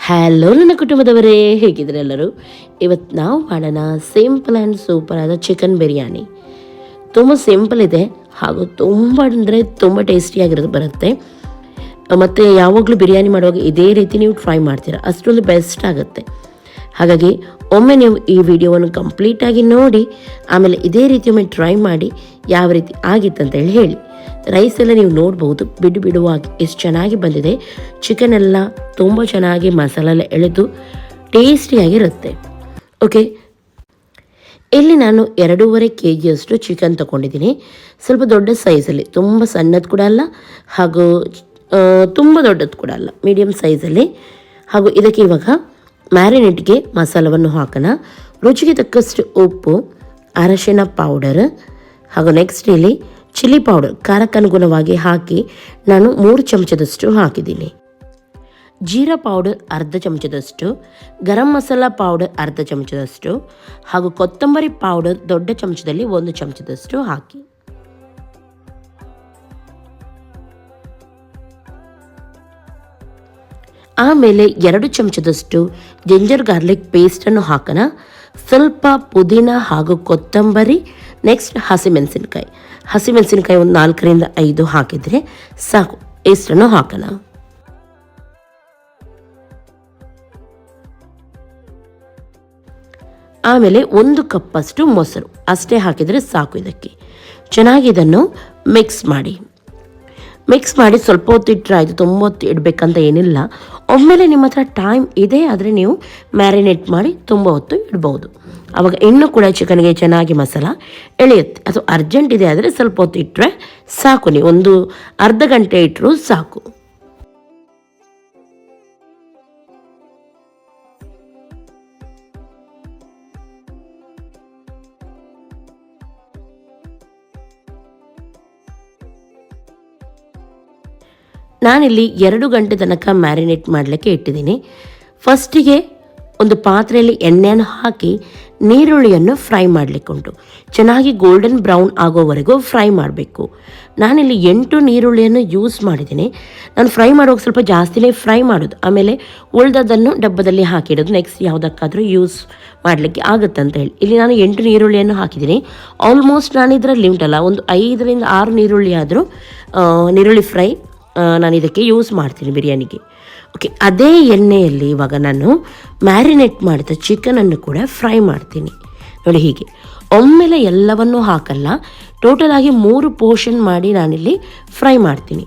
Hello ನನ್ನ ಕುಟುಂಬದವರೇ, ಹೇಗಿದ್ರೆ ಎಲ್ಲರೂ. ಇವತ್ತು ನಾವು ಮಾಡೋಣ ಸಿಂಪಲ್ ಆ್ಯಂಡ್ ಸೂಪರ್ ಆದ ಚಿಕನ್ ಬಿರಿಯಾನಿ. ತುಂಬ ಸಿಂಪಲ್ ಇದೆ ಹಾಗೂ ತುಂಬ ಅಂದರೆ ತುಂಬ ಟೇಸ್ಟಿಯಾಗಿರೋದು ಬರುತ್ತೆ. ಮತ್ತು ಯಾವಾಗಲೂ ಬಿರಿಯಾನಿ ಮಾಡುವಾಗ ಇದೇ ರೀತಿ ನೀವು ಟ್ರೈ ಮಾಡ್ತೀರಾ, ಅಷ್ಟೊಂದು ಬೆಸ್ಟ್ ಆಗುತ್ತೆ. ಹಾಗಾಗಿ ಒಮ್ಮೆ ನೀವು ಈ ವಿಡಿಯೋವನ್ನು ಕಂಪ್ಲೀಟಾಗಿ ನೋಡಿ ಆಮೇಲೆ ಇದೇ ರೀತಿ ಒಮ್ಮೆ ಟ್ರೈ ಮಾಡಿ ಯಾವ ರೀತಿ ಆಗಿತ್ತಂತ ಹೇಳಿ. ರೈಸ್ ಎಲ್ಲ ನೀವು ನೋಡ್ಬೋದು, ಬಿಡುವಾಗಿ ಎಷ್ಟು ಚೆನ್ನಾಗಿ ಬಂದಿದೆ. ಚಿಕನ್ ಎಲ್ಲ ತುಂಬ ಚೆನ್ನಾಗಿ ಮಸಾಲೆಲ್ಲ ಎಳೆದು ಟೇಸ್ಟಿಯಾಗಿರುತ್ತೆ. ಓಕೆ, ಇಲ್ಲಿ ನಾನು 2.5 kg ಚಿಕನ್ ತೊಗೊಂಡಿದ್ದೀನಿ. ಸ್ವಲ್ಪ ದೊಡ್ಡ ಸೈಜಲ್ಲಿ, ತುಂಬ ಸಣ್ಣದು ಕೂಡ ಅಲ್ಲ ಹಾಗೂ ತುಂಬ ದೊಡ್ಡದು ಕೂಡ ಅಲ್ಲ, ಮೀಡಿಯಮ್ ಸೈಜಲ್ಲಿ. ಹಾಗೂ ಇದಕ್ಕೆ ಇವಾಗ ಮ್ಯಾರಿನೇಟ್ಗೆ ಮಸಾಲವನ್ನು ಹಾಕೋಣ. ರುಚಿಗೆ ತಕ್ಕಷ್ಟು ಉಪ್ಪು, ಅರಶಿನ ಪೌಡರ್ ಹಾಗೂ ನೆಕ್ಸ್ಟ್ ಇಲ್ಲಿ ಚಿಲ್ಲಿ ಪೌಡರ್ ಖಾರಕ್ಕನುಗುಣವಾಗಿ ಹಾಕಿ ನಾನು 3 ಚಮಚದಷ್ಟು ಹಾಕಿದ್ದೀನಿ. ಜೀರಾ ಪೌಡರ್ ಅರ್ಧ ಚಮಚದಷ್ಟು, ಗರಂ ಮಸಾಲ ಪೌಡರ್ ಅರ್ಧ ಚಮಚದಷ್ಟು ಹಾಗೂ ಕೊತ್ತಂಬರಿ ಪೌಡರ್ ದೊಡ್ಡ ಚಮಚದಲ್ಲಿ 1 ಚಮಚದಷ್ಟು ಹಾಕಿ. ಆಮೇಲೆ 2 ಚಮಚದಷ್ಟು ಜಿಂಜರ್ ಗಾರ್ಲಿಕ್ ಪೇಸ್ಟನ್ನು ಹಾಕೋಣ. ಸ್ವಲ್ಪ ಪುದೀನ ಹಾಗೂ ಕೊತ್ತಂಬರಿ, ನೆಕ್ಸ್ಟ್ ಹಸಿಮೆಣಸಿನಕಾಯಿ ಒಂದು 4ರಿಂದ 5 ಹಾಕಿದರೆ ಸಾಕು. ಪೇಸ್ಟನ್ನು ಹಾಕೋಣ. ಆಮೇಲೆ 1 ಕಪ್ಪಷ್ಟು ಮೊಸರು ಅಷ್ಟೇ ಹಾಕಿದರೆ ಸಾಕು. ಇದಕ್ಕೆ ಚೆನ್ನಾಗಿ ಇದನ್ನು ಮಿಕ್ಸ್ ಮಾಡಿ ಸ್ವಲ್ಪ ಹೊತ್ತು ಇಟ್ಟರೆ ಆಯಿತು, ತುಂಬ ಹೊತ್ತು ಇಡಬೇಕಂತ ಏನಿಲ್ಲ. ಒಮ್ಮೆಲೆ ನಿಮ್ಮ ಹತ್ರ ಟೈಮ್ ಇದೆ ಆದರೆ ನೀವು ಮ್ಯಾರಿನೇಟ್ ಮಾಡಿ ತುಂಬ ಹೊತ್ತು ಇಡ್ಬೋದು. ಆವಾಗ ಇನ್ನೂ ಕೂಡ ಚಿಕನ್ಗೆ ಚೆನ್ನಾಗಿ ಮಸಾಲ ಎಳೆಯುತ್ತೆ. ಅದು ಅರ್ಜೆಂಟ್ ಇದೆ ಆದರೆ ಸ್ವಲ್ಪ ಹೊತ್ತು ಇಟ್ಟರೆ ಸಾಕು, ನೀವು ಒಂದು ಅರ್ಧ ಗಂಟೆ ಇಟ್ಟರೂ ಸಾಕು. ನಾನಿಲ್ಲಿ 2 ಗಂಟೆ ತನಕ ಮ್ಯಾರಿನೇಟ್ ಮಾಡಲಿಕ್ಕೆ ಇಟ್ಟಿದ್ದೀನಿ. ಫಸ್ಟಿಗೆ ಒಂದು ಪಾತ್ರೆಯಲ್ಲಿ ಎಣ್ಣೆಯನ್ನು ಹಾಕಿ ನೀರುಳ್ಳಿಯನ್ನು ಫ್ರೈ ಮಾಡಲಿಕ್ಕುಂಟು. ಚೆನ್ನಾಗಿ ಗೋಲ್ಡನ್ ಬ್ರೌನ್ ಆಗೋವರೆಗೂ ಫ್ರೈ ಮಾಡಬೇಕು. ನಾನಿಲ್ಲಿ 8 ನೀರುಳ್ಳಿಯನ್ನು ಯೂಸ್ ಮಾಡಿದ್ದೀನಿ. ನಾನು ಫ್ರೈ ಮಾಡುವಾಗ ಸ್ವಲ್ಪ ಜಾಸ್ತಿನೇ ಫ್ರೈ ಮಾಡೋದು, ಆಮೇಲೆ ಉಳಿದದನ್ನು ಡಬ್ಬದಲ್ಲಿ ಹಾಕಿಡೋದು. ನೆಕ್ಸ್ಟ್ ಯಾವುದಕ್ಕಾದರೂ ಯೂಸ್ ಮಾಡಲಿಕ್ಕೆ ಆಗುತ್ತಂತ ಹೇಳಿ ಇಲ್ಲಿ ನಾನು 8 ನೀರುಳ್ಳಿಯನ್ನು ಹಾಕಿದ್ದೀನಿ. ಆಲ್ಮೋಸ್ಟ್ ನಾನು ಇದರಲ್ಲಿ ಉಂಟಲ್ಲ ಒಂದು 5ರಿಂದ 6 ನೀರುಳ್ಳಿ ಆದರೂ ನೀರುಳ್ಳಿ ಫ್ರೈ ನಾನು ಇದಕ್ಕೆ ಯೂಸ್ ಮಾಡ್ತೀನಿ ಬಿರಿಯಾನಿಗೆ. ಓಕೆ, ಅದೇ ಎಣ್ಣೆಯಲ್ಲಿ ಇವಾಗ ನಾನು ಮ್ಯಾರಿನೇಟ್ ಮಾಡಿದ ಚಿಕನನ್ನು ಕೂಡ ಫ್ರೈ ಮಾಡ್ತೀನಿ. ನೋಡಿ, ಹೀಗೆ ಒಮ್ಮೆಲೆ ಎಲ್ಲವನ್ನೂ ಹಾಕಲ್ಲ, ಟೋಟಲಾಗಿ 3 ಪೋರ್ಷನ್ ಮಾಡಿ ನಾನಿಲ್ಲಿ ಫ್ರೈ ಮಾಡ್ತೀನಿ.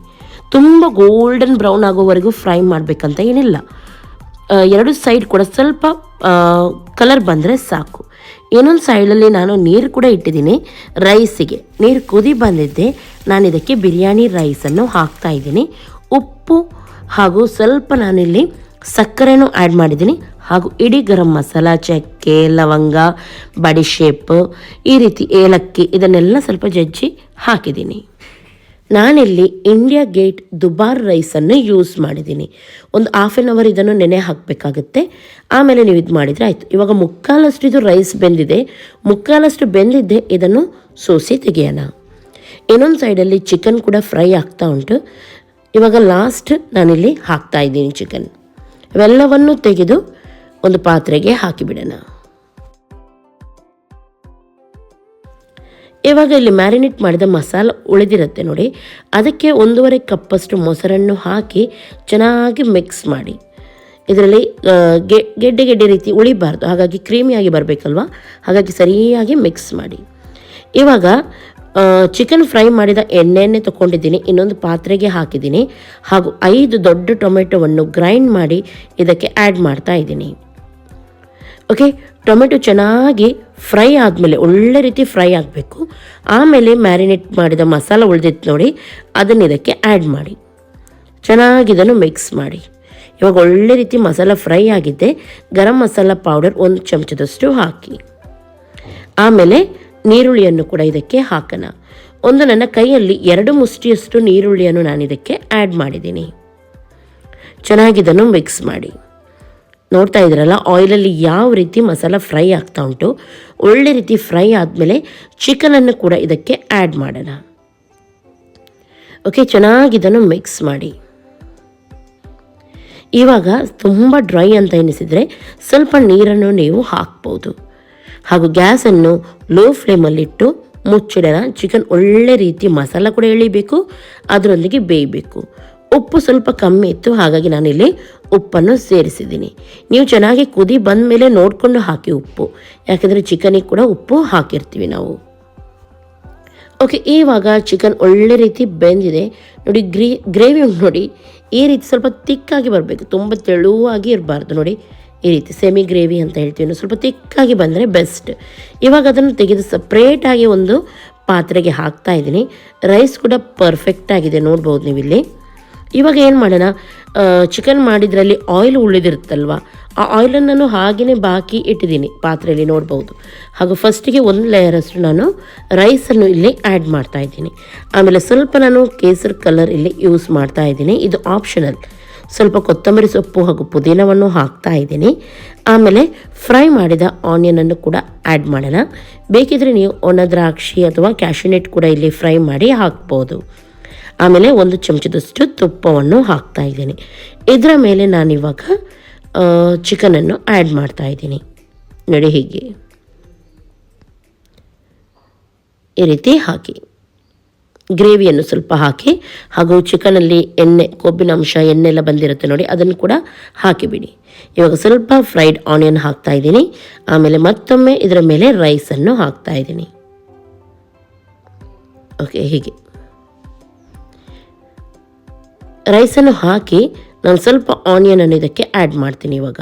ತುಂಬ ಗೋಲ್ಡನ್ ಬ್ರೌನ್ ಆಗೋವರೆಗೂ ಫ್ರೈ ಮಾಡಬೇಕಂತ ಏನಿಲ್ಲ. 2 ಸೈಡ್ ಕೂಡ ಸ್ವಲ್ಪ ಕಲರ್ ಬಂದರೆ ಸಾಕು. ಇನ್ನೊಂದು ಸೈಡಲ್ಲಿ ನಾನು ನೀರು ಕೂಡ ಇಟ್ಟಿದ್ದೀನಿ ರೈಸಿಗೆ. ನೀರು ಕುದಿ ಬಂದಿದ್ದೆ, ನಾನು ಇದಕ್ಕೆ ಬಿರಿಯಾನಿ ರೈಸನ್ನು ಹಾಕ್ತಾ ಇದ್ದೀನಿ. ಉಪ್ಪು ಹಾಗೂ ಸ್ವಲ್ಪ ನಾನಿಲ್ಲಿ ಸಕ್ಕರೆನೂ ಆ್ಯಡ್ ಮಾಡಿದ್ದೀನಿ ಹಾಗೂ ಇಡೀ ಗರಂ ಮಸಾಲ, ಚಕ್ಕೆ, ಲವಂಗ, ಬಡಿಶೇಪ್, ಈ ರೀತಿ ಏಲಕ್ಕಿ ಇದನ್ನೆಲ್ಲ ಸ್ವಲ್ಪ ಜಜ್ಜಿ ಹಾಕಿದ್ದೀನಿ. ನಾನಿಲ್ಲಿ ಇಂಡಿಯಾ ಗೇಟ್ ದುಬಾರ್ ರೈಸನ್ನು ಯೂಸ್ ಮಾಡಿದ್ದೀನಿ. ಒಂದು 1/2 ಅವರ್ ಇದನ್ನು ನೆನೆ ಹಾಕಬೇಕಾಗುತ್ತೆ. ಆಮೇಲೆ ನೀವು ಇದು ಮಾಡಿದರೆ ಆಯಿತು. ಇವಾಗ 3/4 ಇದು ರೈಸ್ ಬೆಂದಿದೆ, 3/4 ಬೆಂದಿದ್ದೆ. ಇದನ್ನು ಸೋಸಿ ತೆಗೆಯೋಣ. ಇನ್ನೊಂದು ಸೈಡಲ್ಲಿ ಚಿಕನ್ ಕೂಡ ಫ್ರೈ ಆಗ್ತಾ ಉಂಟು. ಇವಾಗ ಲಾಸ್ಟ್ ನಾನಿಲ್ಲಿ ಹಾಕ್ತಾ ಇದ್ದೀನಿ ಚಿಕನ್. ಇವೆಲ್ಲವನ್ನು ತೆಗೆದು ಒಂದು ಪಾತ್ರೆಗೆ ಹಾಕಿಬಿಡೋಣ. ಇವಾಗ ಇಲ್ಲಿ ಮ್ಯಾರಿನೇಟ್ ಮಾಡಿದ ಮಸಾಲ ಉಳಿದಿರುತ್ತೆ ನೋಡಿ, ಅದಕ್ಕೆ 1.5 ಕಪ್ಪಷ್ಟು ಮೊಸರನ್ನು ಹಾಕಿ ಚೆನ್ನಾಗಿ ಮಿಕ್ಸ್ ಮಾಡಿ. ಇದರಲ್ಲಿ ಗೆಡ್ಡೆ ರೀತಿ ಉಳಿಬಾರ್ದು, ಹಾಗಾಗಿ ಕ್ರೀಮಿಯಾಗಿ ಬರಬೇಕಲ್ವ, ಹಾಗಾಗಿ ಸರಿಯಾಗಿ ಮಿಕ್ಸ್ ಮಾಡಿ. ಇವಾಗ ಚಿಕನ್ ಫ್ರೈ ಮಾಡಿದ ಎಣ್ಣೆಯನ್ನೇ ತೊಗೊಂಡಿದ್ದೀನಿ, ಇನ್ನೊಂದು ಪಾತ್ರೆಗೆ ಹಾಕಿದ್ದೀನಿ ಹಾಗೂ 5 ದೊಡ್ಡ ಟೊಮೆಟೊವನ್ನು ಗ್ರೈಂಡ್ ಮಾಡಿ ಇದಕ್ಕೆ ಆ್ಯಡ್ ಮಾಡ್ತಾ ಇದ್ದೀನಿ. ಓಕೆ, ಟೊಮೆಟೊ ಚೆನ್ನಾಗಿ ಫ್ರೈ ಆದಮೇಲೆ ಒಳ್ಳೆ ರೀತಿ ಫ್ರೈ ಆಗಬೇಕು. ಆಮೇಲೆ ಮ್ಯಾರಿನೇಟ್ ಮಾಡಿದ ಮಸಾಲ ಉಳಿದಿತ್ತು ನೋಡಿ, ಅದನ್ನು ಇದಕ್ಕೆ ಆ್ಯಡ್ ಮಾಡಿ ಚೆನ್ನಾಗಿ ಇದನ್ನು ಮಿಕ್ಸ್ ಮಾಡಿ. ಇವಾಗ ಒಳ್ಳೆ ರೀತಿ ಮಸಾಲ ಫ್ರೈ ಆಗಿದ್ದೆ. ಗರಂ ಮಸಾಲ ಪೌಡರ್ 1 ಚಮಚದಷ್ಟು ಹಾಕಿ. ಆಮೇಲೆ ನೀರುಳ್ಳಿಯನ್ನು ಕೂಡ ಇದಕ್ಕೆ ಹಾಕೋಣ. ನನ್ನ ಕೈಯಲ್ಲಿ 2 ಮುಷ್ಟಿಯಷ್ಟು ನೀರುಳ್ಳಿಯನ್ನು ನಾನು ಇದಕ್ಕೆ ಆ್ಯಡ್ ಮಾಡಿದ್ದೀನಿ. ಚೆನ್ನಾಗಿದನ್ನು ಮಿಕ್ಸ್ ಮಾಡಿ. ನೋಡ್ತಾ ಇದ್ರಲ್ಲ, ಆಯಿಲಲ್ಲಿ ಯಾವ ರೀತಿ ಮಸಾಲ ಫ್ರೈ ಆಗ್ತಾ ಉಂಟು. ಒಳ್ಳೆ ರೀತಿ ಫ್ರೈ ಆದಮೇಲೆ ಚಿಕನನ್ನು ಕೂಡ ಇದಕ್ಕೆ ಆ್ಯಡ್ ಮಾಡೋಣ. ಓಕೆ, ಚೆನ್ನಾಗಿದನ್ನು ಮಿಕ್ಸ್ ಮಾಡಿ. ಇವಾಗ ತುಂಬ ಡ್ರೈ ಅಂತ ಎನಿಸಿದರೆ ಸ್ವಲ್ಪ ನೀರನ್ನು ನೀವು ಹಾಕ್ಬೋದು. ಹಾಗೂ ಗ್ಯಾಸನ್ನು ಲೋ ಫ್ಲೇಮಲ್ಲಿಟ್ಟು ಮುಚ್ಚಿಡೋಣ. ಚಿಕನ್ ಒಳ್ಳೆ ರೀತಿ ಮಸಾಲ ಕೂಡ ಎಳಿಬೇಕು, ಅದರೊಂದಿಗೆ ಬೇಯಬೇಕು. ಉಪ್ಪು ಸ್ವಲ್ಪ ಕಮ್ಮಿ ಇತ್ತು, ಹಾಗಾಗಿ ನಾನಿಲ್ಲಿ ಉಪ್ಪನ್ನು ಸೇರಿಸಿದ್ದೀನಿ. ನೀವು ಚೆನ್ನಾಗಿ ಕುದಿ ಬಂದ ಮೇಲೆ ನೋಡಿಕೊಂಡು ಹಾಕಿ ಉಪ್ಪು, ಯಾಕೆಂದರೆ ಚಿಕನಿಗೆ ಕೂಡ ಉಪ್ಪು ಹಾಕಿರ್ತೀವಿ ನಾವು. ಓಕೆ, ಇವಾಗ ಚಿಕನ್ ಒಳ್ಳೆ ರೀತಿ ಬೆಂದಿದೆ ನೋಡಿ. ಗ್ರೇವಿ ಉಂಟು ನೋಡಿ, ಈ ರೀತಿ ಸ್ವಲ್ಪ ತಿಕ್ಕಾಗಿ ಬರಬೇಕು, ತುಂಬ ತೆಳುವಾಗಿ ಇರಬಾರ್ದು ನೋಡಿ. ಈ ರೀತಿ ಸೆಮಿ ಗ್ರೇವಿ ಅಂತ ಹೇಳ್ತೀವಿ, ಸ್ವಲ್ಪ ತಿಕ್ಕಾಗಿ ಬಂದರೆ ಬೆಸ್ಟ್. ಇವಾಗ ಅದನ್ನು ತೆಗೆದು ಸಪ್ರೇಟಾಗಿ ಒಂದು ಪಾತ್ರೆಗೆ ಹಾಕ್ತಾ ಇದ್ದೀನಿ. ರೈಸ್ ಕೂಡ ಪರ್ಫೆಕ್ಟ್ ಆಗಿದೆ, ನೋಡ್ಬೋದು ನೀವಿಲ್ಲಿ. ಇವಾಗ ಏನು ಮಾಡೋಣ, ಚಿಕನ್ ಮಾಡಿದ್ರಲ್ಲಿ ಆಯಿಲ್ ಉಳಿದಿರುತ್ತಲ್ವ, ಆ ಆಯಿಲನ್ನು ನಾನು ಹಾಗೆಯೇ ಬಾಕಿ ಇಟ್ಟಿದ್ದೀನಿ ಪಾತ್ರೆಯಲ್ಲಿ, ನೋಡ್ಬೋದು. ಹಾಗೂ ಫಸ್ಟಿಗೆ ಒಂದು ಲೇಯರಷ್ಟು ನಾನು ರೈಸನ್ನು ಇಲ್ಲಿ ಆ್ಯಡ್ ಮಾಡ್ತಾ ಇದ್ದೀನಿ. ಆಮೇಲೆ ಸ್ವಲ್ಪ ನಾನು ಕೇಸರಿ ಕಲರ್ ಇಲ್ಲಿ ಯೂಸ್ ಮಾಡ್ತಾ ಇದ್ದೀನಿ, ಇದು ಆಪ್ಷನಲ್. ಸ್ವಲ್ಪ ಕೊತ್ತಂಬರಿ ಸೊಪ್ಪು ಹಾಗೂ ಪುದೀನವನ್ನು ಹಾಕ್ತಾ ಇದ್ದೀನಿ. ಆಮೇಲೆ ಫ್ರೈ ಮಾಡಿದ ಆನಿಯನನ್ನು ಕೂಡ ಆ್ಯಡ್ ಮಾಡೋಣ. ಬೇಕಿದ್ರೆ ನೀವು ಒಣ ದ್ರಾಕ್ಷಿ ಅಥವಾ ಕ್ಯಾಶ್ಯೂನಟ್ ಕೂಡ ಇಲ್ಲಿ ಫ್ರೈ ಮಾಡಿ ಹಾಕ್ಬೋದು. ಆಮೇಲೆ 1 ಚಮಚದಷ್ಟು ತುಪ್ಪವನ್ನು ಹಾಕ್ತಾ ಇದ್ದೀನಿ. ಇದರ ಮೇಲೆ ನಾನಿವಾಗ ಚಿಕನನ್ನು ಆ್ಯಡ್ ಮಾಡ್ತಾ ಇದ್ದೀನಿ ನೋಡಿ. ಹೀಗೆ ಈ ರೀತಿ ಹಾಕಿ ಗ್ರೇವಿಯನ್ನು ಸ್ವಲ್ಪ ಹಾಕಿ, ಹಾಗೂ ಚಿಕನಲ್ಲಿ ಎಣ್ಣೆ, ಕೊಬ್ಬಿನ ಅಂಶ, ಎಣ್ಣೆ ಎಲ್ಲ ಬಂದಿರುತ್ತೆ ನೋಡಿ, ಅದನ್ನು ಕೂಡ ಹಾಕಿಬಿಡಿ. ಇವಾಗ ಸ್ವಲ್ಪ ಫ್ರೈಡ್ ಆನಿಯನ್ ಹಾಕ್ತಾ ಇದ್ದೀನಿ. ಆಮೇಲೆ ಮತ್ತೊಮ್ಮೆ ಇದರ ಮೇಲೆ ರೈಸನ್ನು ಹಾಕ್ತಾ ಇದ್ದೀನಿ. ಓಕೆ, ಹೀಗೆ ರೈಸನ್ನು ಹಾಕಿ ನಾನು ಸ್ವಲ್ಪ ಆನಿಯನನ್ನು ಇದಕ್ಕೆ ಆ್ಯಡ್ ಮಾಡ್ತೀನಿ. ಇವಾಗ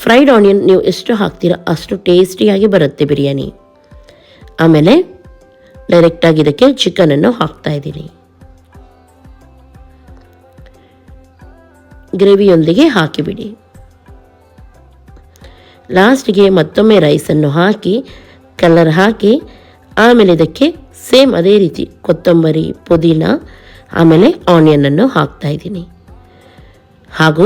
ಫ್ರೈಡ್ ಆನಿಯನ್ ನೀವು ಎಷ್ಟು ಹಾಕ್ತೀರಾ ಅಷ್ಟು ಟೇಸ್ಟಿಯಾಗಿ ಬರುತ್ತೆ ಬಿರಿಯಾನಿ. ಆಮೇಲೆ ಡೈರೆಕ್ಟಾಗಿ ಇದಕ್ಕೆ ಚಿಕನನ್ನು ಹಾಕ್ತಾ ಇದ್ದೀನಿ. ಗ್ರೇವಿಯೊಂದಿಗೆ ಹಾಕಿಬಿಡಿ. ಲಾಸ್ಟಿಗೆ ಮತ್ತೊಮ್ಮೆ ರೈಸನ್ನು ಹಾಕಿ ಕಲರ್ ಹಾಕಿ, ಆಮೇಲೆ ಇದಕ್ಕೆ ಸೇಮ್ ಅದೇ ರೀತಿ ಕೊತ್ತಂಬರಿ, ಪುದೀನ, ಆಮೇಲೆ ಆನಿಯನನ್ನು ಹಾಕ್ತಾ ಇದ್ದೀನಿ. ಹಾಗೂ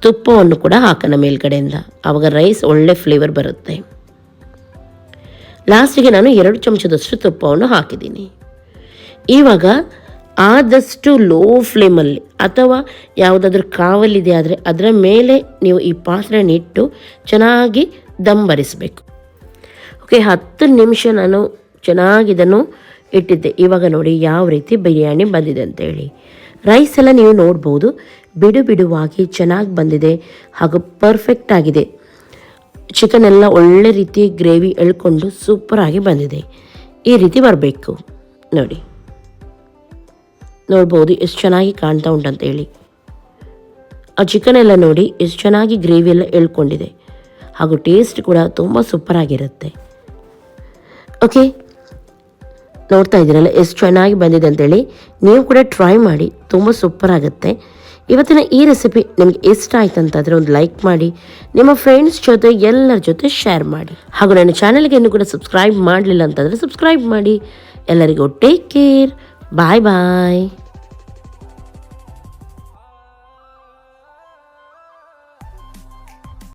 ತುಪ್ಪವನ್ನು ಕೂಡ ಹಾಕೋಣ ಮೇಲ್ಗಡೆಯಿಂದ, ಆವಾಗ ರೈಸ್ ಒಳ್ಳೆ ಫ್ಲೇವರ್ ಬರುತ್ತೆ. ಲಾಸ್ಟಿಗೆ ನಾನು 2 ಚಮಚದಷ್ಟು ತುಪ್ಪವನ್ನು ಹಾಕಿದ್ದೀನಿ. ಇವಾಗ ಆದಷ್ಟು ಲೋ ಫ್ಲೇಮಲ್ಲಿ ಅಥವಾ ಯಾವುದಾದ್ರೂ ಕಾವಲಿದೆ ಆದರೆ ಅದರ ಮೇಲೆ ನೀವು ಈ ಪಾತ್ರೆನ ಇಟ್ಟು ಚೆನ್ನಾಗಿ ದಮ್ ಬರಿಸಬೇಕು. ಓಕೆ, 10 ನಿಮಿಷ ನಾನು ಚೆನ್ನಾಗಿ ಇದನ್ನು ಇಟ್ಟಿದ್ದೆ. ಇವಾಗ ನೋಡಿ ಯಾವ ರೀತಿ ಬಿರಿಯಾನಿ ಬಂದಿದೆ ಅಂತೇಳಿ. ರೈಸ್ ಎಲ್ಲ ನೀವು ನೋಡ್ಬೋದು, ಬಿಡುವಾಗಿ ಚೆನ್ನಾಗಿ ಬಂದಿದೆ ಹಾಗೂ ಪರ್ಫೆಕ್ಟ್ ಆಗಿದೆ. ಚಿಕನ್ ಎಲ್ಲ ಒಳ್ಳೆ ರೀತಿ ಗ್ರೇವಿ ಎಳ್ಕೊಂಡು ಸೂಪರಾಗಿ ಬಂದಿದೆ. ಈ ರೀತಿ ಬರಬೇಕು ನೋಡಿ. ನೋಡ್ಬೋದು ಎಷ್ಟು ಚೆನ್ನಾಗಿ ಕಾಣ್ತಾ ಉಂಟಂತೇಳಿ. ಆ ಚಿಕನ್ ಎಲ್ಲ ನೋಡಿ ಎಷ್ಟು ಚೆನ್ನಾಗಿ ಗ್ರೇವಿ ಎಲ್ಲ ಎಳ್ಕೊಂಡಿದೆ, ಹಾಗೂ ಟೇಸ್ಟ್ ಕೂಡ ತುಂಬ ಸೂಪರಾಗಿರುತ್ತೆ. ಓಕೆ, ನೋಡ್ತಾ ಇದ್ದೀರಲ್ಲ ಎಷ್ಟು ಚೆನ್ನಾಗಿ ಬಂದಿದೆ ಅಂತೇಳಿ. ನೀವು ಕೂಡ ಟ್ರೈ ಮಾಡಿ, ತುಂಬ ಸೂಪರ್ ಆಗುತ್ತೆ. ಇವತ್ತಿನ ಈ ರೆಸಿಪಿ ನಿಮಗೆ ಇಷ್ಟ ಆಯ್ತು ಅಂತಾದರೆ ಒಂದು ಲೈಕ್ ಮಾಡಿ, ನಿಮ್ಮ ಫ್ರೆಂಡ್ಸ್ ಜೊತೆ ಎಲ್ಲರ ಜೊತೆ ಶೇರ್ ಮಾಡಿ. ಹಾಗೂ ನನ್ನ ಚಾನಲ್ಗೆ ಇನ್ನೂ ಕೂಡ ಸಬ್ಸ್ಕ್ರೈಬ್ ಮಾಡಲಿಲ್ಲ ಅಂತಂದರೆ ಸಬ್ಸ್ಕ್ರೈಬ್ ಮಾಡಿ. ಎಲ್ಲರಿಗೂ ಟೇಕ್ ಕೇರ್, ಬಾಯ್ ಬಾಯ್.